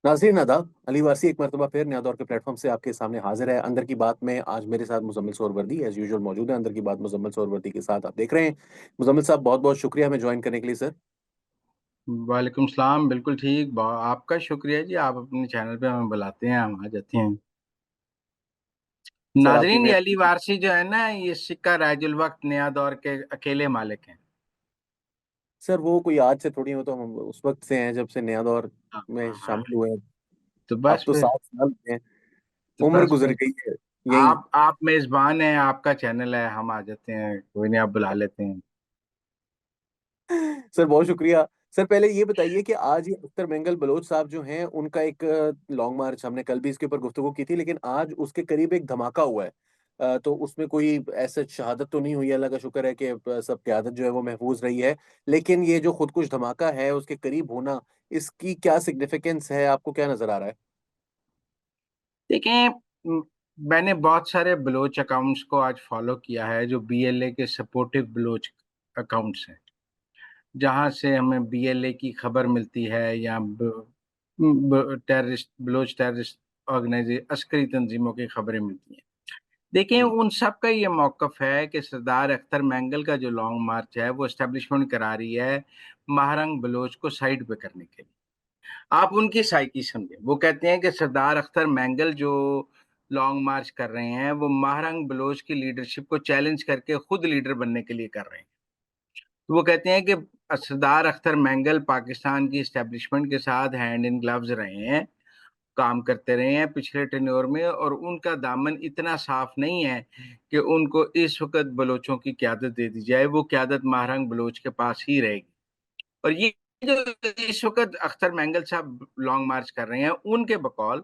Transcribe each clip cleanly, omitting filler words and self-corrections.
नाज़रीन आदाब, अली वारसी एक मर्तबा फिर नया दौर के प्लेटफॉर्म से आपके सामने हाजिर है। अंदर की बात में आज मेरे साथ मुज़म्मिल सोहरवर्दी एज़ यूजुअल मौजूद है। अंदर की बात मुज़म्मिल सोहरवर्दी के साथ आप देख रहे हैं। मुज़म्मिल साहब बहुत-बहुत शुक्रिया हमें जॉइन करने के लिए सर। वालेकुम सलाम। बिल्कुल ठीक। आपका शुक्रिया जी, आप अपने चैनल पे हमें बुलाते हैं, हम आ जाते हैं। सर आपकी नाजरीन, ये मेहर अली वारसी जो है ना, ये सिक्का राजुल वक्त नया दौर के अकेले मालिक हैं। सर वो कोई आज से थोड़ी हो, तो हम उस वक़्त से हैं जब से नया दौर हाँ, में हाँ, हाँ। शामिल हुए हैं। तो अब बस तो फिर 7 साल हैं, तो उम्र बस गुज़र फिर गई है यही। आप मेजबान हैं, आपका चैनल है, हम आ जाते हैं, कोई नहीं, आप बुला लेते हैं। सर बहुत शुक्रिया। सर पहले ये बताइए कि आज ये अख्तर मेंगल बलोच साहब जो हैं उनका एक लॉन्ग मार्च, हमने कल भी इसके ऊपर गुफ्तगू की थी, लेकिन आज उसके करीब एक धमाका हुआ है। तो उसमें कोई ऐसे शहादत तो नहीं हुई, अल्लाह का शुक्र है कि सब क़यादत जो है वो महफूज रही है। लेकिन ये जो खुदकुश धमाका है उसके करीब होना, इसकी क्या सिग्निफिकेंस है, आपको क्या नजर आ रहा है? देखें, मैंने बहुत सारे बलोच अकाउंट्स को आज फॉलो किया है, जो बीएलए के सपोर्टिव बलोच अकाउंट्स हैं, जहां से हमें बीएलए की खबर मिलती है, या टेररिस्ट बलोच टेररिस्ट ऑर्गेनाइजेशन अस्करी तंजीमों की खबरें मिलती हैं। देखिए, जी। उन सब का ये मौकफ है कि सरदार अख्तर मैंगल का जो लॉन्ग मार्च है, वो एस्टेब्लिशमेंट करा रही है महारंग बलोच को साइड पे करने के लिए। आप उनकी साइकी समझें। वो कहते हैं कि सरदार अख्तर मैंगल जो लॉन्ग मार्च कर रहे हैं, वो महारंग बलोच की लीडरशिप को चैलेंज करके खुद लीडर बनने के लिए कर रहे हैं। तो वो कहते हैं कि सरदार अख्तर मैंगल पाकिस्तान की एस्टेब्लिशमेंट के साथ हैंड इन ग्लव्स रहे हैं, काम करते रहे हैं पिछले टेन्योर में, और उनका दामन इतना साफ नहीं है कि उनको इस वक़्त बलोचों की क़यादत दे दी जाए, वो क़यादत महारंग बलोच के पास ही रहेगी। और ये जो इस वक़्त अख्तर मैंगल साहब लॉन्ग मार्च कर रहे हैं, उनके बकौल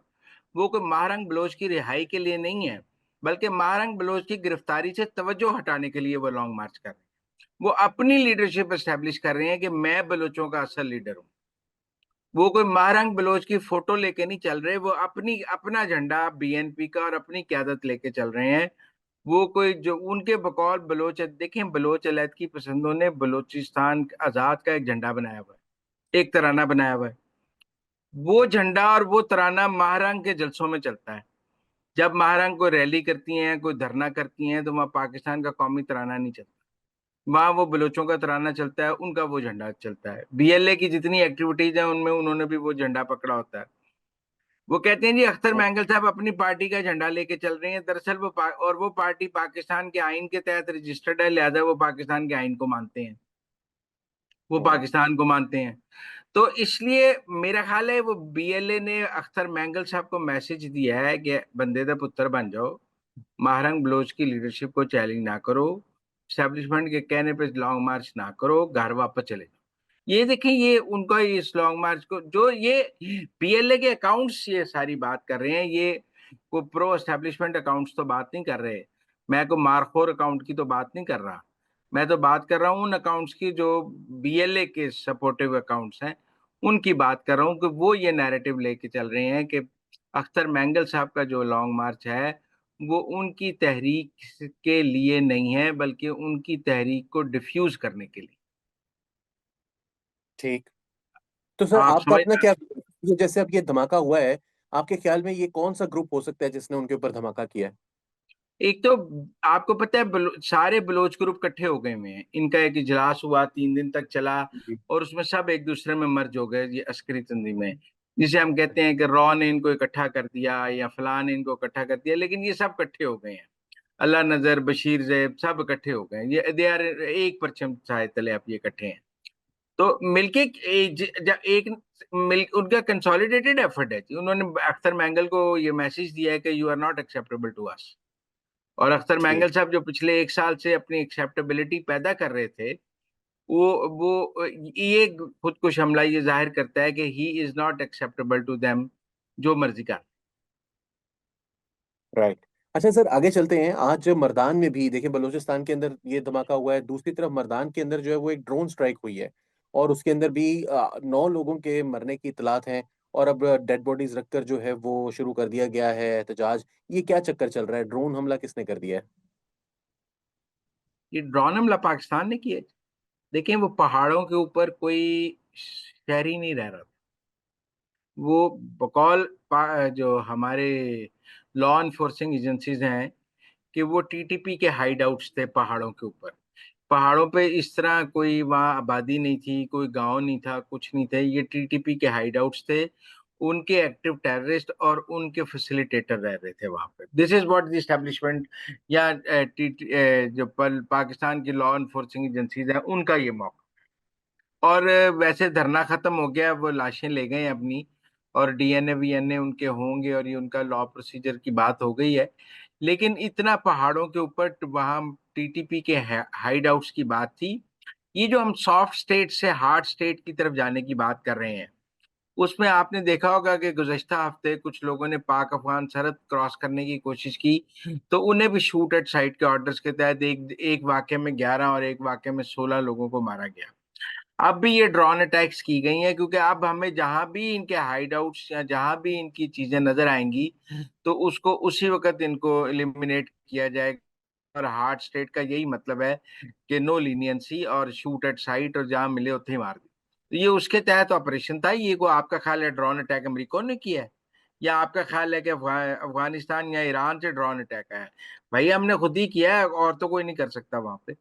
वो कोई महारंग बलोच की रिहाई के लिए नहीं है, बल्कि महारंग बलोच की गिरफ्तारी से तवज्जो हटाने के लिए वो लॉन्ग मार्च कर रहे हैं। वो अपनी लीडरशिप एस्टेब्लिश कर रहे हैं कि मैं बलोचों का असल लीडर हूँ। वो कोई महारंग बलोच की फोटो लेके नहीं चल रहे, वो अपना झंडा बीएनपी का और अपनी क़यादत लेके चल रहे हैं। वो कोई जो उनके बकौल बलोच, देखें, बलोच अलहदगी पसंदों ने बलूचिस्तान आज़ाद का एक झंडा बनाया हुआ है, एक तराना बनाया हुआ है। वो झंडा और वो तराना महारंग के जलसों में चलता है। जब महारंग कोई रैली करती हैं, कोई धरना करती हैं, तो वहाँ पाकिस्तान का कौमी तराना नहीं चलता। वहाँ वो बलोचों का तराना चलता है, उनका वो झंडा चलता है। बीएलए की जितनी एक्टिविटीज हैं, उनमें उन्होंने भी वो झंडा पकड़ा होता है। वो कहते हैं जी, अख्तर मैंगल साहब अपनी पार्टी का झंडा लेके चल रहे हैं। दरअसल और वो पार्टी पाकिस्तान के आइन के तहत रजिस्टर्ड है, लिहाजा वो पाकिस्तान के आइन को मानते हैं, वो हम्म। पाकिस्तान को मानते हैं। तो इसलिए मेरा ख्याल है वो बीएलए ने अख्तर मैंगल साहब को मैसेज दिया है कि बंदे दा पुत्र बन जाओ, महारंग बलोच की लीडरशिप को चैलेंज ना करो, स्टैब्लिशमेंट के कहने पे लॉन्ग मार्च ना करो, घर वापस चले जाओ। ये देखें, ये उनका इस लॉन्ग मार्च को जो ये बीएलए के अकाउंट्स ये सारी बात कर रहे हैं, ये को प्रो एस्टैब्लिशमेंट अकाउंट्स तो बात नहीं कर रहे। मैं को मारखोर अकाउंट की तो बात नहीं कर रहा। मैं तो बात कर रहा हूँ उन अकाउंट्स की जो बीएलए के सपोर्टिव अकाउंट्स हैं, उनकी बात कर रहा हूँ कि वो ये नैरेटिव लेके चल रहे हैं कि अख्तर मैंगल साहब का जो लॉन्ग मार्च है, वो उनकी तहरीक के लिए नहीं है, बल्कि उनकी तहरीक को डिफ्यूज करने के लिए। ठीक। तो सर आप आपका समझ अपना क्या, ये जैसे अब ये धमाका हुआ है, आपके ख्याल में ये कौन सा ग्रुप हो सकता है जिसने उनके ऊपर धमाका किया है? एक तो आपको पता है, सारे बलोच ग्रुप इकट्ठे हो गए हुए हैं। इनका एक इजलास हुआ, 3 दिन तक चला, जी। और उसमें सब एक दूसरे में मर्ज हो गए। ये अस्करी तंजीमें, जिसे हम कहते हैं कि रॉ ने इनको इकट्ठा कर दिया या फलां ने इनको इकट्ठा कर दिया, लेकिन ये सब इकट्ठे हो गए हैं। अल्लाह नजर, बशीर जैब, सब इकट्ठे हो गए हैं। ये दे आर एक परचम साए तले आप ये इकट्ठे हैं। तो मिलके एक उनका कंसोलिडेटेड एफर्ट है जी। उन्होंने अख्तर मैंगल को ये मैसेज दिया है कि you are not acceptable to us. और अख्तर मैंगल ठीक। साहब जो पिछले 1 साल से अपनी एक्सेप्टेबिलिटी पैदा कर रहे थे, वो ये खुदकुश हमला ये जाहिर करता है कि he is not acceptable to them, जो मर्जी कर। राइट। अच्छा सर आगे चलते हैं। आज मर्दान में भी देखिए, बलूचिस्तान के अंदर ये धमाका हुआ है, दूसरी तरफ मर्दान के अंदर जो है वो एक ड्रोन स्ट्राइक हुई है, और उसके अंदर भी 9 लोगों के मरने की इतलात हैं। और अब डेड बॉडीज रखकर जो है वो शुरू कर दिया गया है एहतजाज। ये क्या चक्कर चल रहा है, ड्रोन हमला किसने कर दिया है? ये ड्रोन हमला पाकिस्तान ने किया है। देखें, वो पहाड़ों के ऊपर कोई शहरी नहीं रह रहा था। वो बकौल जो हमारे लॉ इन्फोर्सिंग एजेंसीज हैं कि वो टीटीपी के हाइड आउट्स थे पहाड़ों के ऊपर। पहाड़ों पे इस तरह कोई वहाँ आबादी नहीं थी, कोई गांव नहीं था, कुछ नहीं थे, ये टीटीपी के हाइड आउट्स थे। उनके एक्टिव टेररिस्ट और उनके फैसिलिटेटर रह रहे थे वहां पे। This is what the establishment या जो पाकिस्तान की लॉ इन्फोर्सिंग एजेंसीज हैं उनका ये मौका। और वैसे धरना खत्म हो गया, वो लाशें ले गए अपनी, और डीएनए वीएनए उनके होंगे, और ये उनका लॉ प्रोसीजर की बात हो गई है। लेकिन इतना पहाड़ों के ऊपर वहां टीटीपी के हाइड आउट्स की बात थी। ये जो हम सॉफ्ट स्टेट से हार्ड स्टेट की तरफ जाने की बात कर रहे हैं, उसमें आपने देखा होगा कि गुज़श्ता हफ्ते कुछ लोगों ने पाक अफगान सरहद क्रॉस करने की कोशिश की, तो उन्हें भी शूट एट साइट के ऑर्डर्स के तहत एक एक वाक़ये में 11 और एक वाक़ये में 16 लोगों को मारा गया। अब भी ये ड्रोन अटैक्स की गई हैं, क्योंकि अब हमें जहां भी इनके हाइड आउट्स या जहां भी इनकी चीजें नजर आएंगी, तो उसको उसी वक्त इनको एलिमिनेट किया जाएगा। और हार्ड स्टेट का यही मतलब है कि नो लीनियंसी और शूट एट साइट, और जहां मिले उतने ही मार दी। तो ये उसके तहत ऑपरेशन था। ये को आपका ख्याल है ड्रोन अटैक अमेरिका ने किया है, या आपका ख्याल है कि अफगानिस्तान या ईरान से ड्रोन अटैक आया है? भाई हमने खुद ही किया है, और तो कोई नहीं कर सकता वहां पे।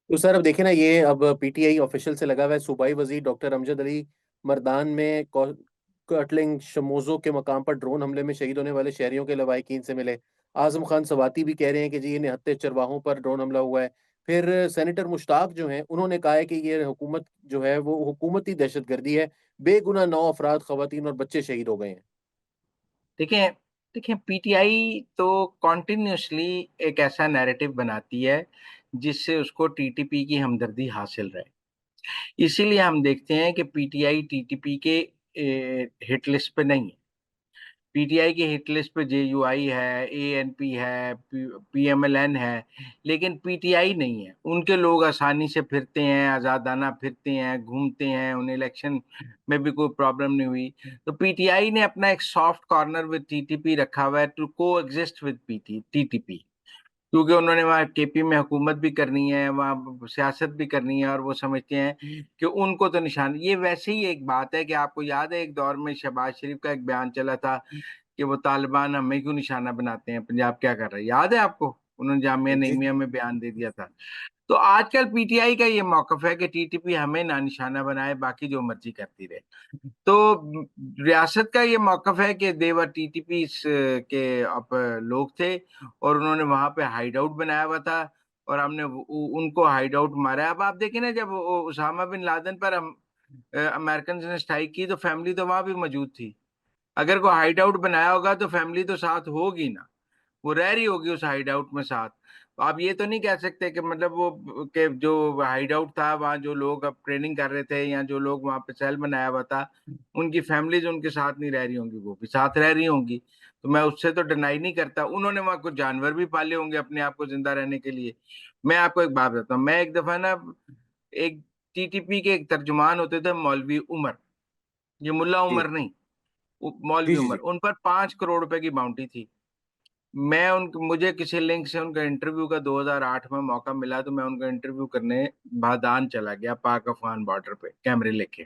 तो सर अब देखिए ना, ये अब पीटीआई ऑफिशियल से लगा हुआ है, सूबाई वजीर डॉक्टर अमजद अली मर्दान में कटलिंग शमोजो के मकाम पर ड्रोन हमले में शहीद होने वाले शहरियों के लवाहिकीन से मिले। आजम खान सवाती भी कह रहे हैं कि जी ये निहत्थे चरवाहों पर ड्रोन हमला हुआ है। फिर सेनेटर मुश्ताक जो हैं उन्होंने कहा है कि ये हुकूमत जो है वो हुकूमती दहशतगर्दी है, बेगुनाह 9 अफराद खवातीन और बच्चे शहीद हो गए हैं। देखें देखें, पीटीआई तो कॉन्टिन्यूसली एक ऐसा नैरेटिव बनाती है जिससे उसको टीटीपी की हमदर्दी हासिल रहे। इसीलिए हम देखते हैं कि पीटीआई टीटीपी के हिट लिस्ट पे नहीं है। पीटीआई की हिट लिस्ट पे जेयूआई है, एएनपी है, पीएमएलएन है, लेकिन पीटीआई नहीं है। उनके लोग आसानी से फिरते हैं, आज़ादाना फिरते हैं, घूमते हैं, उन्हें इलेक्शन में भी कोई प्रॉब्लम नहीं हुई। तो पीटीआई ने अपना एक सॉफ्ट कॉर्नर विद टीटीपी रखा हुआ है, टू को एग्जिस्ट विद टीटीपी, क्योंकि उन्होंने वहाँ केपी में हुकूमत भी करनी है, वहाँ सियासत भी करनी है, और वो समझते हैं कि उनको तो निशान। ये वैसे ही एक बात है कि आपको याद है एक दौर में शहबाज शरीफ का एक बयान चला था कि वो तालिबान हमें क्यों निशाना बनाते हैं, पंजाब क्या कर रहा है, याद है आपको? उन्होंने जामिया जी। नईमिया में बयान दे दिया था। तो आजकल पीटीआई का ये मौकफ है कि टीटीपी हमें ना निशाना बनाए, बाकी जो मर्जी करती रहे। तो रियासत का ये मौकफ है कि देवर टीटीपी के अब लोग थे, और उन्होंने वहां पे हाइड आउट बनाया हुआ था, और हमने उनको हाइड आउट मारा। अब आप देखें ना, जब उसामा बिन लादेन पर हम अमेरिकन ने स्ट्राइक की, तो फैमिली तो वहां भी मौजूद थी। अगर कोई हाइड आउट बनाया होगा तो फैमिली तो साथ होगी ना, वो रह रही होगी उस हाइड आउट में साथ। तो आप ये तो नहीं कह सकते कि मतलब वो कि जो हाइड आउट था वहाँ जो लोग अब ट्रेनिंग कर रहे थे, या जो लोग वहाँ पे सेल बनाया हुआ था, उनकी फैमिलीज उनके साथ नहीं रह रही होंगी, वो भी साथ रह रही होंगी। तो मैं उससे तो डिनाई नहीं करता, उन्होंने वहाँ कुछ जानवर भी पाले होंगे अपने आप को जिंदा रहने के लिए। मैं आपको एक बात बताता हूँ, मैं एक दफा ना, एक टीटीपी के एक तर्जुमान होते थे मौलवी उमर, ये मुल्ला जी उमर नहीं, जी मौलवी जी उमर, जी। उन पर 5 करोड़ रुपए की बाउंटी थी। मैं उन मुझे किसी लिंक से उनका इंटरव्यू का 2008 में मौका मिला, तो मैं उनका इंटरव्यू करने बादान चला गया, पाक अफगान बॉर्डर पे कैमरे लेके।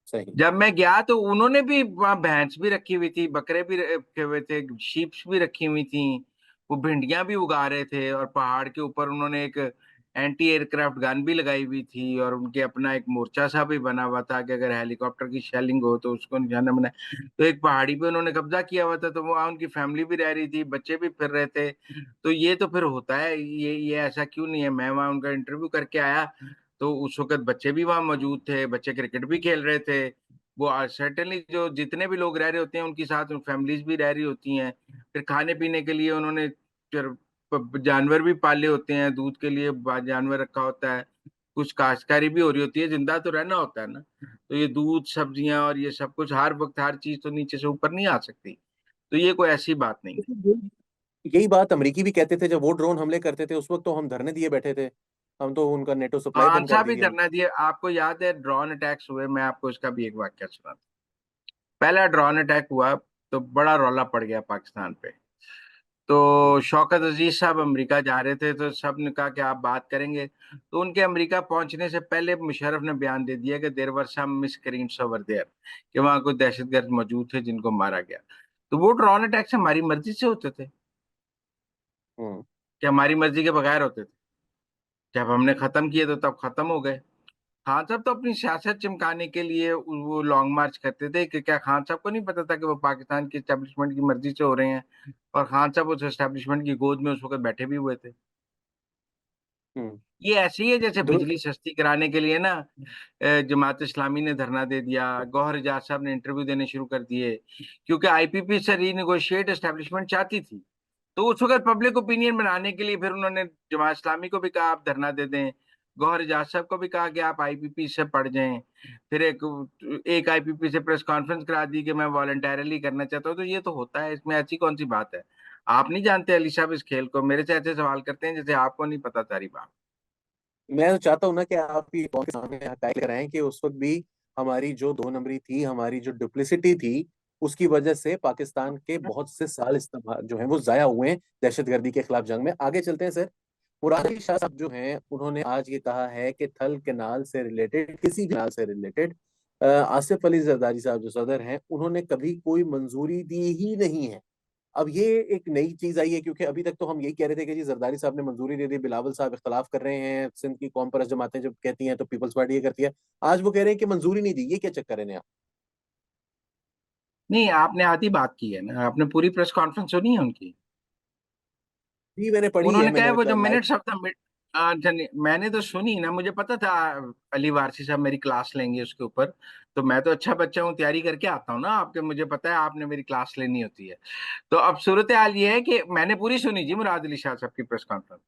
सही। जब मैं गया तो उन्होंने भी वहाँ भैंस भी रखी हुई थी, बकरे भी रखे हुए थे, शीप्स भी रखी हुई थी, वो भिंडियां भी उगा रहे थे, और पहाड़ के ऊपर उन्होंने एक एंटी एयरक्राफ्ट गन भी लगाई हुई थी, और उनके अपना एक मोर्चा सा भी बना हुआ था कि अगर हेलीकॉप्टर की शेलिंग हो तो उसको निशाना बनाए। तो एक पहाड़ी पे उन्होंने कब्जा किया हुआ था, तो वहाँ उनकी फैमिली भी रह रही थी, बच्चे भी फिर रहे थे। तो ये तो फिर होता है, ये ऐसा क्यों नहीं है? मैं वहाँ उनका इंटरव्यू करके आया, तो उस वक्त बच्चे भी वहां मौजूद थे, बच्चे क्रिकेट भी खेल रहे थे। वो सर्टेनली जो जितने भी लोग रह रहे होते हैं उनके साथ फैमिलीज भी रह रही होती हैं। फिर खाने पीने के लिए उन्होंने फिर जानवर भी पाले होते हैं, दूध के लिए जानवर रखा होता है, कुछ काश्तकारी भी हो रही होती है, जिंदा तो रहना होता है ना। तो ये दूध सब्जियां और ये सब कुछ हर वक्त हर चीज तो नीचे से ऊपर नहीं आ सकती। तो ये कोई ऐसी बात नहीं है। यही बात अमेरिकी भी कहते थे, जब वो ड्रोन हमले करते थे उस वक्त तो हम धरने दिए बैठे थे, हम तो उनका नेटो सप्लाई कौन बंद कर सा दी भी थी हमने। धरना दिए? आपको याद है ड्रोन अटैक्स हुए? मैं आपको इसका भी एक वाक्य सुना। पहला ड्रोन अटैक हुआ तो बड़ा रौला पड़ गया पाकिस्तान पे। तो शौकत अजीज साहब अमेरिका जा रहे थे, तो सब ने कहा कि आप बात करेंगे। तो उनके अमेरिका पहुंचने से पहले मुशर्रफ ने बयान दे दिया कि there were some miscreants over there, कि वहां कुछ दहशतगर्द मौजूद थे जिनको मारा गया। तो वो ड्रोन अटैक्स हमारी मर्जी से होते थे, हम्म। कि हमारी मर्जी के बगैर होते थे। जब हमने खत्म किए तो तब खत्म हो गए। खान साहब तो अपनी सियासत चिमकाने के लिए वो लॉन्ग मार्च करते थे, कि क्या खान साहब को नहीं पता था कि वो पाकिस्तान की एस्टेब्लिशमेंट की मर्जी से हो रहे हैं, और खान साहब उस एस्टेब्लिशमेंट की गोद में उस वक्त बैठे भी हुए थे। हम्म। ये ऐसी है जैसे दुर बिजली सस्ती कराने के लिए ना, जमात इस्लामी ने धरना दे दिया, गौहर एजाज साहब ने इंटरव्यू देने शुरू कर दिए, क्योंकि आईपीपी से रीनेगोशिएट एस्टेब्लिशमेंट चाहती थी। तो उस वक्त पब्लिक ओपिनियन बनाने के लिए फिर उन्होंने जमात इस्लामी को भी कहा आप धरना दे दें, गौहर एजाज साहब को भी कहा कि आप आईपीपी से पढ़ जाएं। फिर एक एक आईपीपी से प्रेस कॉन्फ्रेंस करा दी कि मैं वॉलंटरली करना चाहता हूँ। तो ये तो होता है, इसमें ऐसी कौन सी बात है। आप नहीं जानते अली साहब इस खेल को, मेरे से ऐसे सवाल करते हैं जैसे आपको नहीं पता सारी बात। मैं तो चाहता हूँ ना कि आप ये कौन के सामने हटाई कराएं कि उस वक्त भी हमारी जो दो नंबरी थी, हमारी जो डुप्लिसिटी थी, उसकी वजह से पाकिस्तान के बहुत से साल जो है वो जाया हुए हैं दहशतगर्दी के खिलाफ जंग में। आगे चलते हैं सर। मुराद अली शाह साहब जो हैं उन्होंने आज ये कहा है कि थल कैनाल से रिलेटेड, किसी भी कैनाल से रिलेटेड, आसिफ अली जरदारी साहब जो सदर हैं उन्होंने कभी कोई मंजूरी दी ही नहीं है। अब ये एक नई चीज आई है, क्योंकि अभी तक तो हम यही कह रहे थे कि जी जरदारी साहब ने मंजूरी दे दी, बिलावल साहब इख्तलाफ कर रहे हैं, सिंध की कौम परस्त जमातें जब कहती हैं तो पीपल्स पार्टी ये करती है। आज वो कह रहे हैं कि मंजूरी नहीं दी। ये क्या चक्कर है नया? नहीं, आपने आधी बात की है ना, आपने पूरी प्रेस कॉन्फ्रेंस सुनी है उनकी। जी मैंने पढ़ी है, उन्होंने कहा है मैंने वो जो लाइव। मिनट्स ऑफ द मैंने तो सुनी ना, मुझे पता था अली वारसी साहब मेरी क्लास लेंगे उसके ऊपर। तो मैं तो अच्छा बच्चा हूँ, तैयारी करके आता हूँ ना आपके, मुझे पता है आपने मेरी क्लास लेनी होती है। तो अब सूरत हाल ये है कि मैंने पूरी सुनी जी मुराद अली शाह साहब की प्रेस कॉन्फ्रेंस।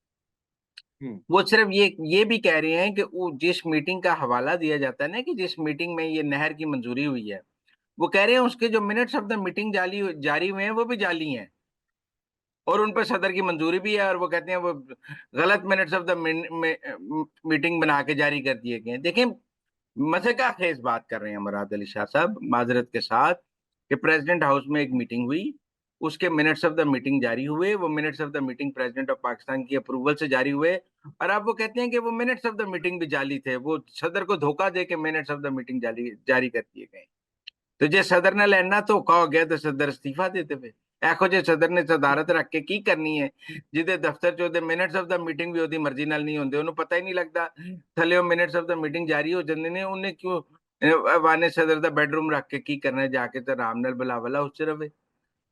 हम्म। वो सिर्फ ये भी कह रहे हैं कि वो जिस मीटिंग का हवाला दिया जाता है ना, कि जिस मीटिंग में ये नहर की मंजूरी हुई है, वो कह रहे हैं उसके जो मिनट्स ऑफ द मीटिंग जाली जारी हुए हैं वो भी जाली हैं, और उन पर सदर की मंजूरी भी है, और वो कहते हैं वो गलत मिनट्स ऑफ द मीटिंग बना के जारी कर दिए गए हैं। देखिए, मजे का खेज बात कर रहे हैं मुराद अली शाह साहब माजरत के साथ, कि प्रेसिडेंट हाउस में एक मीटिंग हुई, उसके मिनट्स ऑफ द मीटिंग जारी हुए, वो minutes of the meeting president of Pakistan की अप्रूवल से जारी हुए, और अब वो कहते हैं कि वो मिनट्स ऑफ द मीटिंग भी जाली थे, वो सदर को धोखा दे के मिनट्स ऑफ द मीटिंग जारी जारी कर दिए गए। तो जे सदर ने लेना धोखा हो गया तो सदर इस्तीफा देते पे। एखो जे सदर ने सदारत रख के की करनी है, जिदे दफ्तर ਚ ਉਹਦੇ ਮਿੰਟਸ ਆਫ ਦਾ ਮੀਟਿੰਗ ਵੀ ਉਹਦੀ ਮਰਜ਼ੀ ਨਾਲ ਨਹੀਂ ਹੁੰਦੇ, ਉਹਨੂੰ ਪਤਾ ਹੀ ਨਹੀਂ ਲੱਗਦਾ ਥੱਲੇ ਮਿੰਟਸ ਆਫ ਦਾ ਮੀਟਿੰਗ ਜਾਰੀ ਹੋ ਜਾਂਦੇ ਨੇ, ਉਹਨੇ ਕਿਉਂ ਵਾਨੇ ਸਦਰ ਦਾ ਬੈਡਰੂਮ ਰੱਖ ਕੇ ਕੀ ਕਰਨਾ, ਜਾ ਕੇ ਤੇ ਆਰਾਮ ਨਾਲ ਬੁਲਾਵਲਾ ਉੱਚ ਰਵੇ।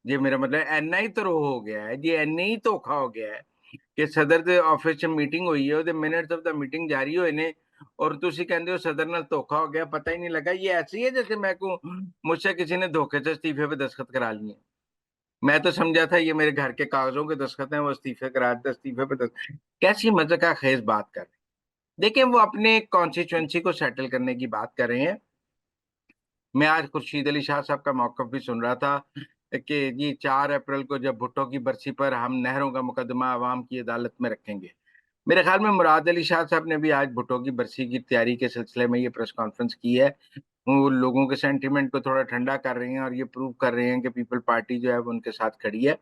ਜੇ ਮੇਰਾ ਮਤਲਬ ਇੰਨਾ ਹੀ ਧਰੋ ਹੋ ਗਿਆ ਹੈ, ਜੇ ਇੰਨੇ ਹੀ ਧੋਖਾ ਹੋ ਗਿਆ ਹੈ ਕਿ ਸਦਰ ਦੇ ਆਫਿਸ 'ਚ ਮੀਟਿੰਗ ਹੋਈ ਹੈ, ਉਹਦੇ ਮਿੰਟਸ ਆਫ ਦਾ ਮੀਟਿੰਗ ਜਾਰੀ ਹੋਏ ਨੇ, और ਤੁਸੀਂ ਕਹਿੰਦੇ ਹੋ सदर ਨਾਲ ਧੋਖਾ हो गया, पता ही नहीं लगा। ये ऐसी है जैसे मैं को मुझसे किसी ने धोखे से इस्तीफे पे दस्तखत करा लिए। मैं तो समझा था ये मेरे घर के कागजों के दस्तखत हैं, वो इस्तीफे करा देते, इस्तीफे पे दस्तखत। कैसी मजे का खेज बात कर रहे हैं। देखिए, वो अपने कॉन्स्टिट्यूंसी को सेटल करने की बात कर रहे हैं। मैं आज खुर्शीद अली शाह साहब का मौकफ भी सुन रहा था कि जी 4 अप्रैल को जब भुट्टो की बरसी पर हम नहरों का मुकदमा अवाम की अदालत में रखेंगे। मेरे ख्याल में मुराद अली शाह साहब ने भी आज भुट्टो की बरसी की तैयारी के सिलसिले में ये प्रेस कॉन्फ्रेंस की है। वो लोगों के सेंटीमेंट को थोड़ा ठंडा कर रहे हैं, और ये प्रूव कर रहे हैं कि पीपल पार्टी जो है वो उनके साथ खड़ी है।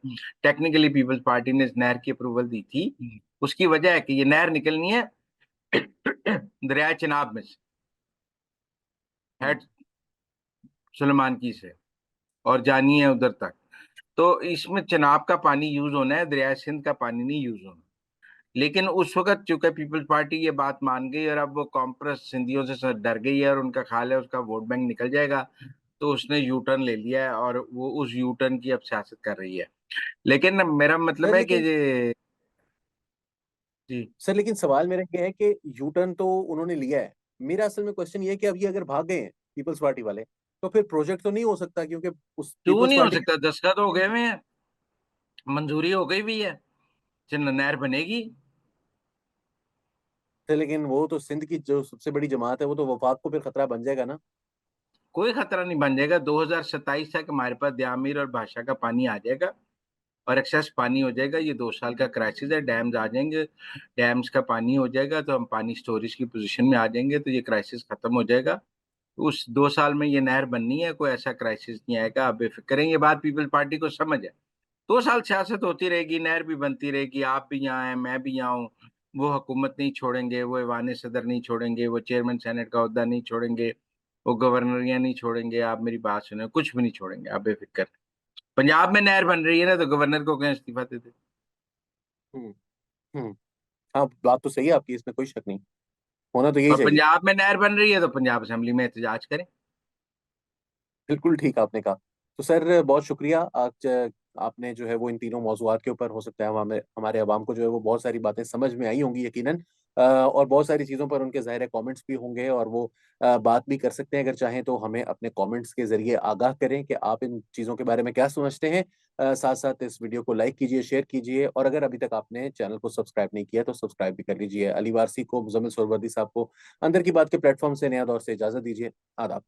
टेक्निकली पीपल्स पार्टी ने इस नहर की अप्रूवल दी थी, उसकी वजह है कि ये नहर निकलनी है दरिया चिनाब में से, हम्म। हेड सुलेमान की से, और जानी है उधर तक। तो इसमें चिनाब का पानी यूज होना है, दरिया सिंध का पानी नहीं यूज होना। लेकिन उस वक्त चूंकि पीपल्स पार्टी ये बात मान गई, और अब वो कॉम्प्रेस सिंधियों से डर गई है, और उनका ख्याल है उसका वोट बैंक निकल जाएगा, तो उसने यू टर्न ले लिया है, और वो उस यू टर्न की अब सियासत कर रही है। लेकिन मेरा मतलब सर है कि लेकिन जी, सर लेकिन सवाल मेरा ये है कि यू टर्न तो उन्होंने लिया है। मेरा असल में क्वेश्चन ये है कि अब ये अगर भाग गए हैं पीपल्स पार्टी वाले, तो फिर प्रोजेक्ट तो नहीं हो सकता, क्योंकि उस क्यों पीपल्स नहीं हो पार्टी सकता, दस्तखत हो के। गए हुए हैं, मंजूरी हो गई भी है, नहर बनेगी। लेकिन वो तो सिंध की जो सबसे बड़ी जमात है, वो तो वफाक को फिर खतरा बन जाएगा ना। कोई खतरा नहीं बन जाएगा, 2027 तक हमारे पास द्यामीर और भाषा का पानी आ जाएगा, और एक्सेस पानी हो जाएगा। ये 2 साल का क्राइसिस है, डैम्स आ जाएंगे, डैम्स का पानी हो जाएगा, तो हम पानी स्टोरेज की पोजीशन में आ जाएंगे, तो ये क्राइसिस खत्म हो जाएगा। उस 2 साल में ये नहर बननी है, कोई ऐसा क्राइसिस नहीं आएगा, आप बेफिक्र रहें। ये बात पीपल्स पार्टी को समझ है। 2 साल सियासत होती रहेगी, नहर भी बनती रहेगी, आप भी यहाँ हैं, मैं भी यहाँ हूँ। वो हुकूमत नहीं छोड़ेंगे, वो ऐवान-ए-सदर नहीं छोड़ेंगे, वो चेयरमैन सेनेट का ओहदा नहीं छोड़ेंगे, वो गवर्नरियाँ नहीं छोड़ेंगे, आप मेरी बात सुनें, कुछ भी नहीं छोड़ेंगे, आप बेफ़िक्र रहें। पंजाब में नहर बन रही है ना, तो गवर्नर को क्यों इस्तीफ़ा दे दें? हुँ, हुँ। हाँ, बात तो सही है आपकी, इसमें कोई शक नहीं। होना तो यही और चाहिए। पंजाब में नहर बन रही है, तो पंजाब असेंबली में एहतजाज करें। बिल्कुल ठीक आपने कहा। तो सर बहुत शुक्रिया, आज आपने जो है वो इन तीनों मौज़ूआत के ऊपर हो सकता है हमें हमारे अवाम को जो है वो बहुत सारी बातें समझ में आई होंगी यकीनन, और बहुत सारी चीज़ों पर उनके ज़ाहिर है कमेंट्स भी होंगे, और वो बात भी कर सकते हैं अगर चाहें तो हमें अपने कमेंट्स के ज़रिए आगाह करें कि आप इन चीज़ों के बारे में क्या समझते हैं। साथ-साथ इस वीडियो को लाइक कीजिए, शेयर कीजिए, और अगर अभी तक आपने चैनल को सब्सक्राइब नहीं किया तो सब्सक्राइब भी कर लीजिए। अली वारसी को, मुज़म्मिल सुहरवर्दी साहब को अंदर की बात के प्लेटफ़ॉर्म से नया दौर से इजाज़त दीजिए। आदाब।